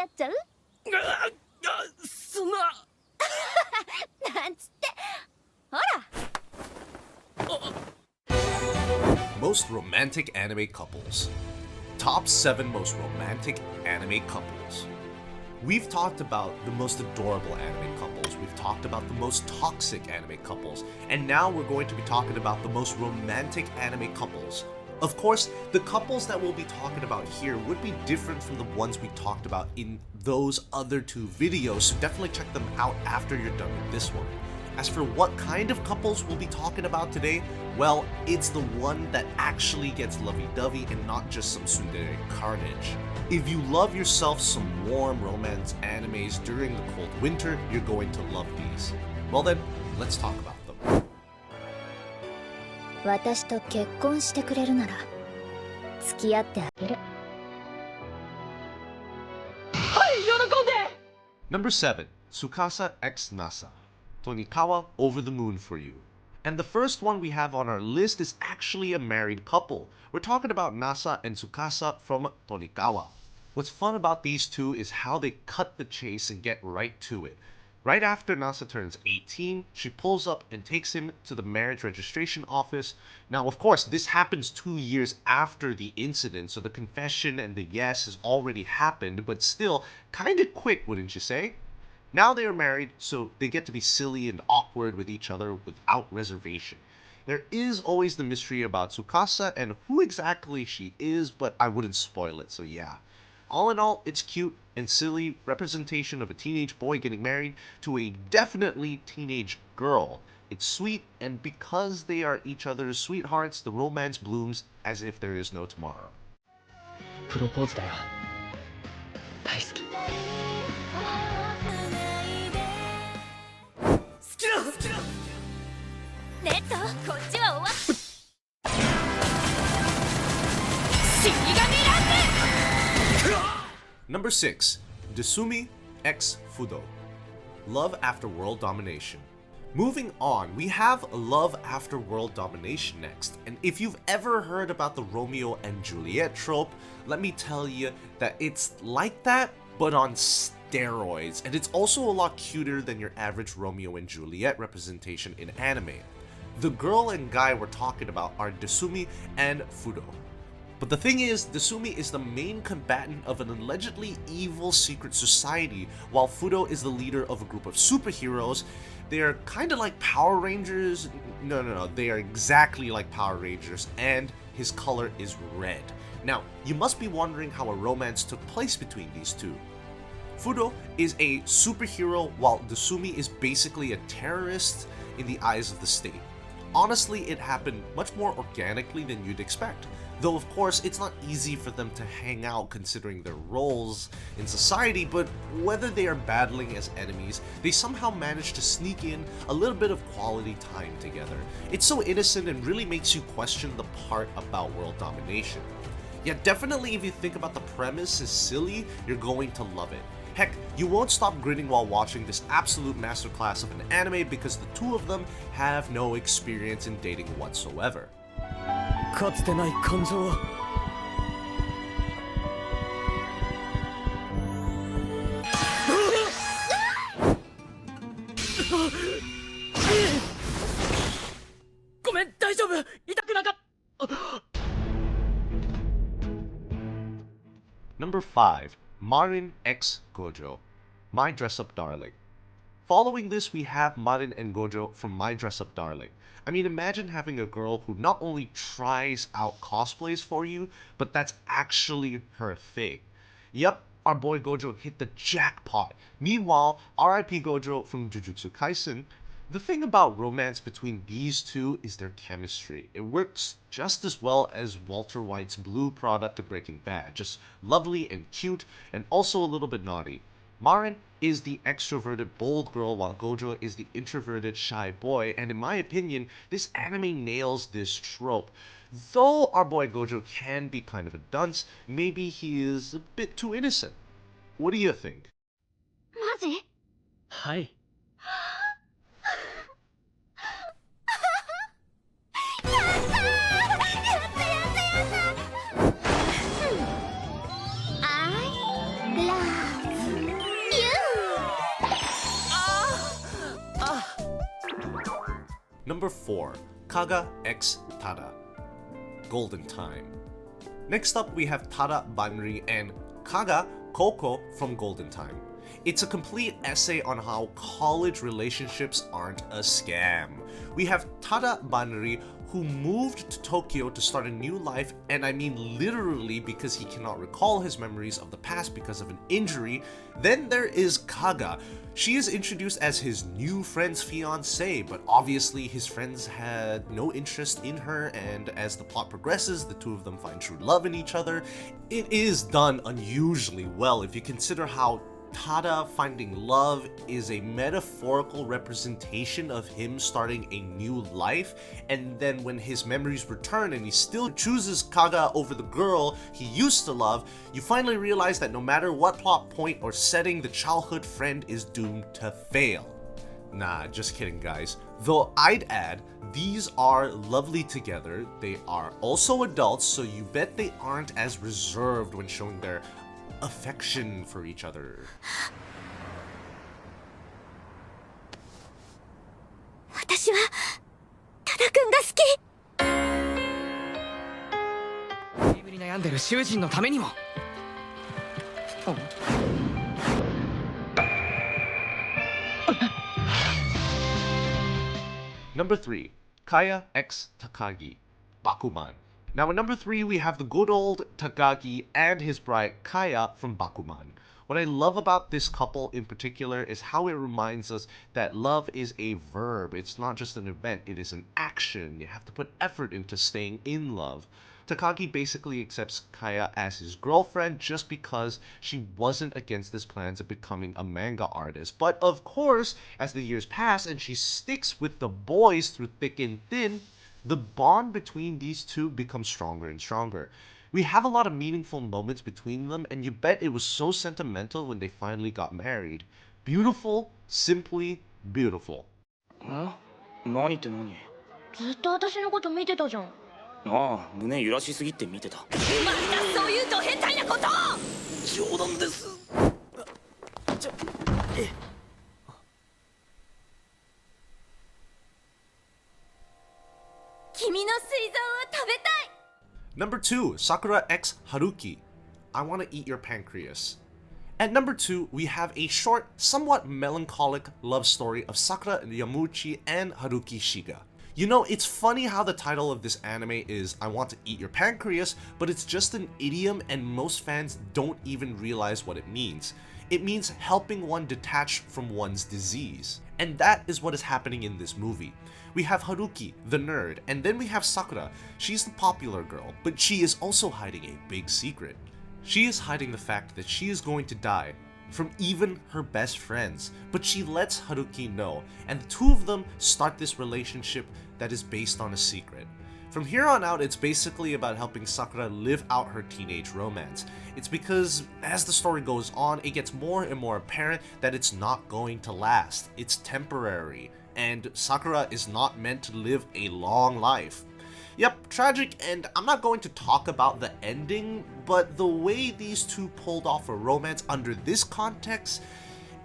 合っちゃう？そんななんつって。ほら。Most romantic anime couples. Top 7 most romantic anime couples. We've talked about the most adorable anime couples, we've talked about the most toxic anime couples, and now we're going to be talking about the most romantic anime couples. Of course, the couples that we'll be talking about here would be different from the ones we talked about in those other 2 videos, so definitely check them out after you're done with this one. As for what kind of couples we'll be talking about today, well, it's the one that actually gets lovey-dovey and not just some tsundere carnage. If you love yourself some warm romance animes during the cold winter, you're going to love these. Well then, let's talk about them. 私と結婚してくれるなら付き合ってあげる。はい、喜んで。 Number 7. Tsukasa x Nasa. Tonikawa over the moon for you. And the first one we have on our list is actually a married couple. We're talking about Nasa and Tsukasa from Tonikawa. What's fun about these two is how they cut the chase and get right to it. Right after Nasa turns 18, she pulls up and takes him to the marriage registration office. Now, of course, this happens 2 years after the incident, so the confession and the yes has already happened, but still, kinda quick, wouldn't you say? Now they are married, so they get to be silly and awkward with each other without reservation. There is always the mystery about Tsukasa and who exactly she is, but I wouldn't spoil it, so yeah. All in all, it's cute and silly representation of a teenage boy getting married to a definitely teenage girl. It's sweet, and because they are each other's sweethearts, the romance blooms as if there is no tomorrow. プロポーズだよ。大好き。ネット、こっちは終わっ。死神ランプ。 Number 6. Dumi x Fudo. Love After World Domination. Moving on, we have Love After World Domination next, and if you've ever heard about the Romeo and Juliet trope, let me tell you that it's like that, but on steroids, and it's also a lot cuter than your average Romeo and Juliet representation in anime. The girl and guy we're talking about are Dumi and Fudo. But the thing is, Dumi is the main combatant of an allegedly evil secret society, while Fudo is the leader of a group of superheroes. They are kind of like Power Rangers. No, they are exactly like Power Rangers, and his color is red. Now, you must be wondering how a romance took place between these two. Fudo is a superhero, while Dumi is basically a terrorist in the eyes of the state. Honestly, it happened much more organically than you'd expect. Though of course, it's not easy for them to hang out considering their roles in society, but whether they are battling as enemies, they somehow manage to sneak in a little bit of quality time together. It's so innocent and really makes you question the part about world domination. Yeah, definitely if you think about the premise is silly, you're going to love it. Heck, you won't stop grinning while watching this absolute masterclass of an anime because the two of them have no experience in dating whatsoever. かつてない感情は。ごめん、大丈夫。痛くなかった。Number 5. Minin x Gojo. My Dress Up Darling. Following this, we have Minin and Gojo from My Dress Up Darling. I mean, imagine having a girl who not only tries out cosplays for you, but that's actually her thing. Yep, our boy Gojo hit the jackpot. Meanwhile, RIP Gojo from Jujutsu Kaisen. The thing about romance between these two is their chemistry. It works just as well as Walter White's blue product of Breaking Bad. Just lovely and cute, and also a little bit naughty. Marin is the extroverted bold girl, while Gojo is the introverted shy boy, and in my opinion, this anime nails this trope. Though our boy Gojo can be kind of a dunce, maybe he is a bit too innocent. What do you think? マジ？はい。I love Number 4, Kaga x Tata, Golden Time. Next up, we have Tata Banri and Kaga Koko from Golden Time. It's a complete essay on how college relationships aren't a scam. We have Tata Banri, who moved to Tokyo to start a new life, and I mean literally because he cannot recall his memories of the past because of an injury. Then there is Kaga. She is introduced as his new friend's fiancée, but obviously his friends had no interest in her, and as the plot progresses, the two of them find true love in each other. It is done unusually well if you consider how Tada finding love is a metaphorical representation of him starting a new life, and then when his memories return and he still chooses Kaga over the girl he used to love, you finally realize that no matter what plot point or setting, the childhood friend is doomed to fail. Nah, just kidding guys. Though I'd add, these are lovely together, they are also adults, so you bet they aren't as reserved when showing their affection for each other. 私はタダ君が好き。眠り悩んでる囚人のためにも。Number 3, Kaa x Takagi, Bakuman. Now at number 3, we have the good old Takagi and his bride Kaya from Bakuman. What I love about this couple in particular is how it reminds us that love is a verb. It's not just an event, it is an action. You have to put effort into staying in love. Takagi basically accepts Kaya as his girlfriend just because she wasn't against his plans of becoming a manga artist. But of course, as the years pass and she sticks with the boys through thick and thin, the bond between these two becomes stronger and stronger. We have a lot of meaningful moments between them, and you bet it was so sentimental when they finally got married. Beautiful, simply beautiful. 何って何？ずっと私のこと見てたじゃん。ああ、胸揺らしすぎって見てた。またそういうド変態なこと。冗談です。君の膵臓を食べたい。 Number 2, Sakura x Haruki, I Wanna Eat Your Pancreas. At number 2, we have a short, somewhat melancholic love story of Sakura Yamuchi and Haruki Shiga. You know, it's funny how the title of this anime is I Want to Eat Your Pancreas, but it's just an idiom and most fans don't even realize what it means. It means helping one detach from one's disease. And that is what is happening in this movie. We have Haruki, the nerd, and then we have Sakura. She's the popular girl, but she is also hiding a big secret. She is hiding the fact that she is going to die from even her best friends, but she lets Haruki know, and the two of them start this relationship that is based on a secret. From here on out, it's basically about helping Sakura live out her teenage romance. It's because as the story goes on, it gets more and more apparent that it's not going to last. It's temporary, and Sakura is not meant to live a long life. Yep, tragic, and I'm not going to talk about the ending, but the way these two pulled off a romance under this context,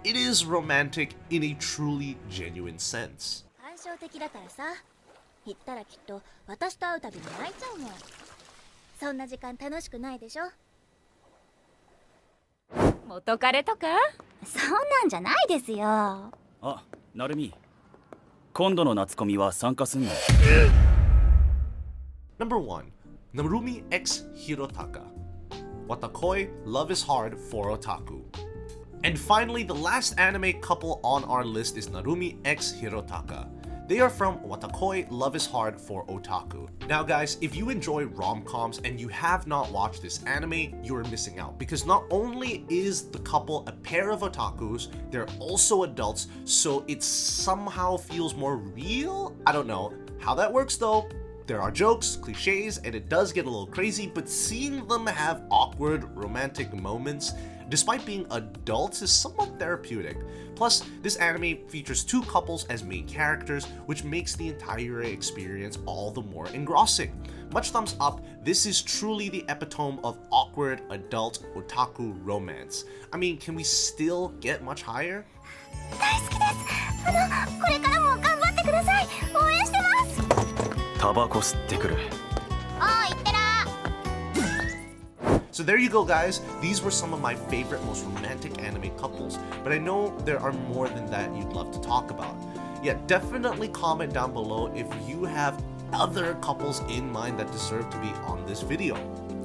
it is romantic in a truly genuine sense. 感傷的だからさ。言ったらきっと私と会うたびに泣いちゃうもん。そんな時間楽しくないでしょ。元彼とか？そんなんじゃないですよ。あ、なるみ。今度の夏コミは参加すんの？ Number 1, Narumi x Hirotaka, Watakoi, Love is Hard for Otaku. And finally, the last anime couple on our list is Narumi x Hirotaka. They are from Watakoi, Love is Hard for Otaku. Now guys, if you enjoy rom-coms and you have not watched this anime, you are missing out, because not only is the couple a pair of otakus, they're also adults, so it somehow feels more real? I don't know how that works though. There are jokes, cliches, and it does get a little crazy, but seeing them have awkward romantic moments, despite being adults, is somewhat therapeutic. Plus, this anime features two couples as main characters, which makes the entire experience all the more engrossing. Much thumbs up, this is truly the epitome of awkward adult otaku romance. I mean, can we still get much higher? 大好きです。これからも頑張ってください。ください。応援してます。タバコ吸ってくる。おいってら。 So there you go, guys. These were some of my favorite, most romantic anime couples, but I know there are more than that you'd love to talk about. Yeah, definitely comment down below if you have other couples in mind that deserve to be on this video.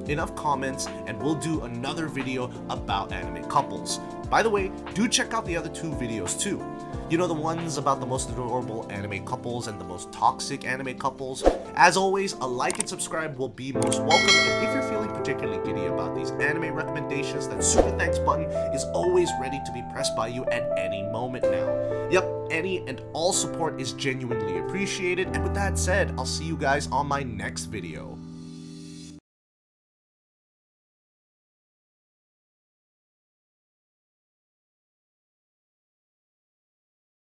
Enough comments and we'll do another video about anime couples. By the way, do check out the other two videos too. You know, the ones about the most adorable anime couples and the most toxic anime couples. As always, a like and subscribe will be most welcome, and if you're feeling particularly giddy about these anime recommendations, that super thanks button is always ready to be pressed by you at any moment now. Yep, any and all support is genuinely appreciated, and with that said, I'll see you guys on my next video.